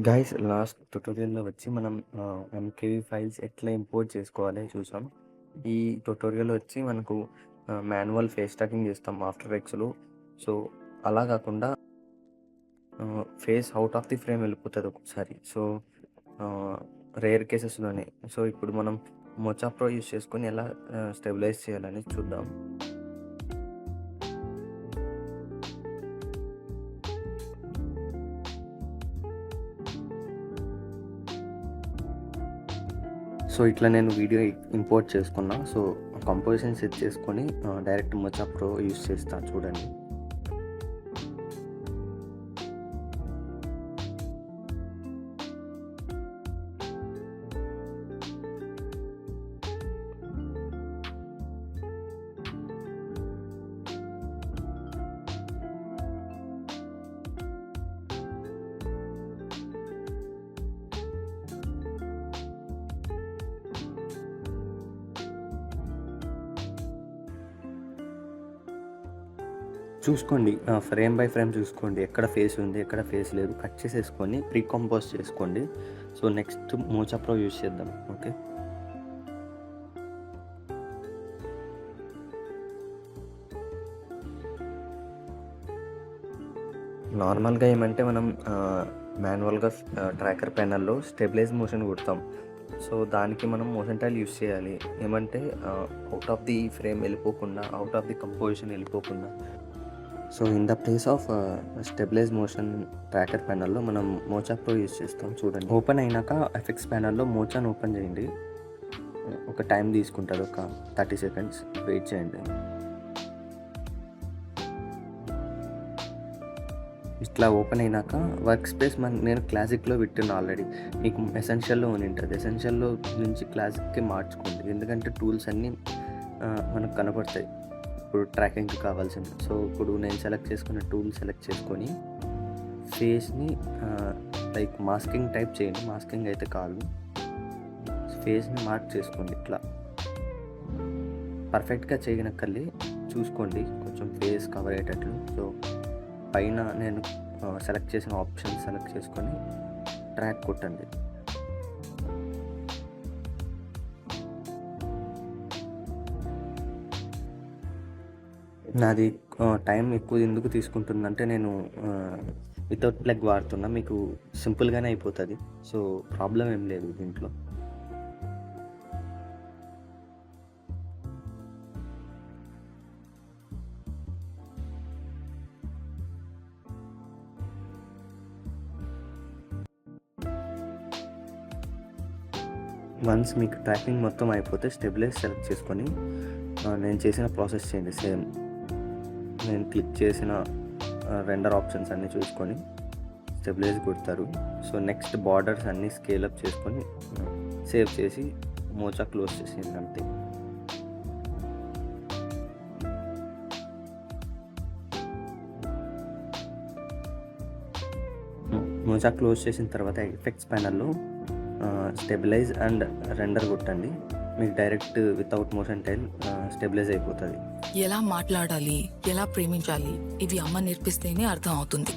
Guys last ట్యుటోరియల్‌లో వచ్చి మనం ఎంకేవీ ఫైల్స్ ఎట్లా ఇంపోర్ట్ చేసుకోవాలి చూసాం. ఈ ట్యుటోరియల్ వచ్చి మనకు మాన్యువల్ ఫేస్ ట్రాకింగ్ చేస్తాం ఆఫ్టర్ ఎఫెక్ట్స్‌లో. సో, అలా కాకుండా face out of the frame వెళ్ళిపోతది ఒక్కొక్కసారి. So, rare కేసెస్‌లోనే. సో, ఇప్పుడు మనం మొజా ప్రో యూజ్ చేసుకొని ఎలా స్టెబిలైజ్ చేయాలని చూద్దాం. సో, ఇట్లా నేను వీడియో ఇంపోర్ట్ చేసుకున్నా. సో, కంపోజిషన్ సెట్ చేసుకొని డైరెక్ట్ మొజా ప్రో యూజ్ చేస్తా చూడండి. చూసుకోండి, ఫ్రేమ్ బై ఫ్రేమ్ చూసుకోండి. ఎక్కడ ఫేస్ ఉంది, ఎక్కడ ఫేస్ లేదు కట్ చేసేసుకొని ప్రీ కంపోజ్ చేసుకోండి. So, next Mocha Pro use చేద్దాం. ఓకే. నార్మల్‌గా ఏమంటే మనం మాన్యువల్‌గా ట్రాకర్ ప్యానెల్‌లో స్టెబిలైజ్ మోషన్ కొడతాం. సో, దానికి మనం మోషన్ టైల్ యూజ్ చేయాలి. ఏమంటే ఔట్ ఆఫ్ ది ఫ్రేమ్ వెళ్ళిపోకుండా, ఔట్ ఆఫ్ ది కంపోజిషన్ వెళ్ళిపోకుండా. So, in the place of stabilize motion tracker ప్యానెల్‌లో మనం మొజా ప్రో యూజ్ చేస్తాం చూడండి. ఓపెన్ అయినాక ఎఫెక్ట్స్ ప్యానెల్‌లో మొజాని ఓపెన్ చేయండి. ఒక టైం తీసుకుంటుంది, ఒక 30 సెకండ్స్ వెయిట్ చేయండి. ఇట్లా ఓపెన్ అయినాక వర్క్ స్పేస్ నేను క్లాసిక్‌లో పెట్టాను ఆల్రెడీ. మీకు ఎసెన్షియల్‌లో ఉంటుంది. ఎసెన్షియల్‌లో నుంచి క్లాసిక్‌కి మార్చుకోండి. ఎందుకంటే టూల్స్ అన్నీ మనకు కనపడతాయి ఇప్పుడు ట్రాకింగ్కి కావాల్సింది. సో, ఇప్పుడు నేను సెలెక్ట్ చేసుకున్న టూల్ సెలెక్ట్ చేసుకొని ఫేస్ని లైక్ మాస్కింగ్ టైప్ చేయండి. మాస్కింగ్ అయితే కాదు, ఫేస్ని మార్క్ చేసుకోండి. ఇట్లా పర్ఫెక్ట్గా చేయనక్కర్లే, చూసుకోండి కొంచెం ఫేస్ కవర్ అయ్యేటట్లు. సో, పైన నేను సెలెక్ట్ చేసిన ఆప్షన్ సెలెక్ట్ చేసుకొని ట్రాక్ కొట్టండి. నాది టైం ఎక్కువ ఎందుకు తీసుకుంటుందంటే నేను వితౌట్ ప్లగ్ వాడుతున్నా. మీకు సింపుల్గానే అయిపోతుంది. సో, ప్రాబ్లం ఏం లేదు దీంట్లో. వన్స్ మీకు ట్రాకింగ్ మొత్తం అయిపోతే స్టెబిలైజ్ సెలెక్ట్ చేసుకొని నేను చేసిన ప్రాసెస్ చేయండి సేమ్. నేను క్లిక్ చేసిన రెండర్ ఆప్షన్స్ అన్నీ చూసుకొని స్టెబిలైజ్ కొడతారు. సో, నెక్స్ట్ బార్డర్స్ అన్నీ స్కేలప్ చేసుకొని సేవ్ చేసి మొజా క్లోజ్ చేసింది అంతే. మొజా క్లోజ్ చేసిన తర్వాత ఎఫెక్ట్స్ ప్యానెల్లో స్టెబిలైజ్ అండ్ రెండర్ కొట్టండి. మీకు direct without motion tile stabilise అయిపోతుంది. ఎలా మాట్లాడాలి, ఎలా ప్రేమించాలి, ఇవి అమ్మ నేర్పిస్తేనే అర్థం అవుతుంది.